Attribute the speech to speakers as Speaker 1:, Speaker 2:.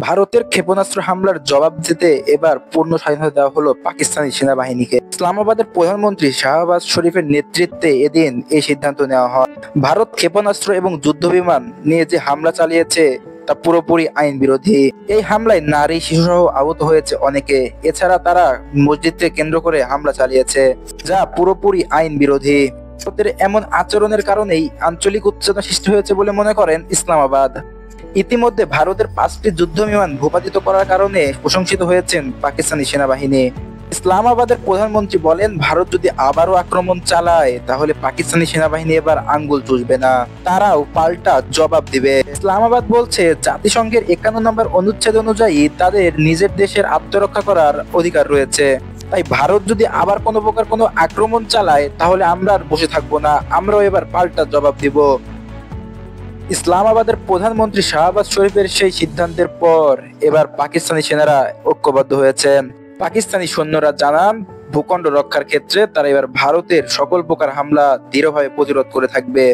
Speaker 1: ভারতের ক্ষেপণাস্ত্র হামলার জবাব দিতে এবার পূর্ণ স্বাধীনতা দেওয়া হলো পাকিস্তানি সেনাবাহিনীকে। ইসলামাবাদের প্রধানমন্ত্রী শাহবাজ শরীফের নেতৃত্বে এদিন এই সিদ্ধান্ত নেওয়া হয়। ভারত ক্ষেপণাস্ত্র এবং যুদ্ধবিমান নিয়ে যে হামলা চালিয়েছে তা পুরোপুরি আইন বিরোধী। এই হামলায় নারী শিশুসহ আহত হয়েছে অনেকে। এছাড়া তারা মসজিদকে কেন্দ্র করে হামলা চালিয়েছে, যা পুরোপুরি আইন বিরোধী। ভারতের এমন আচরণের কারণেই আঞ্চলিক উত্তেজনা সৃষ্টি হয়েছে বলে মনে করেন ইসলামাবাদ। ইতিমধ্যে ভারতের 5টি যুদ্ধবিমান ভূপাতিত করার কারণে প্রশংসিত হয়েছেন পাকিস্তানি সেনাবাহিনী। ইসলামাবাদের প্রধানমন্ত্রী বলেন, ভারত যদি আবারও আক্রমণ চালায় তাহলে পাকিস্তানি সেনাবাহিনী এবার আঙ্গুল চুষবে না, তারাও পাল্টা জবাব দিবে। ইসলামাবাদ বলছে, জাতিসংঘের 51 নম্বর অনুচ্ছেদ অনুযায়ী তাদের নিজের দেশের আত্মরক্ষা করার অধিকার রয়েছে। তাই ভারত যদি আবার কোনো প্রকার কোনো আক্রমণ চালায় তাহলে আমরা আর বসে থাকবো না, আমরাও এবার পাল্টা জবাব দিব। ইসলামাবাদের প্রধানমন্ত্রী শাহবাজ শরীফের সেই সিদ্ধান্তের পর এবার পাকিস্তানি সেনারা ঐক্যবদ্ধ হয়েছেন। পাকিস্তানি সৈন্যরা জানান, ভূখণ্ড রক্ষার ক্ষেত্রে তারা এবার ভারতের সকল প্রকার হামলা দৃঢ়ভাবে প্রতিরোধ করে থাকবে।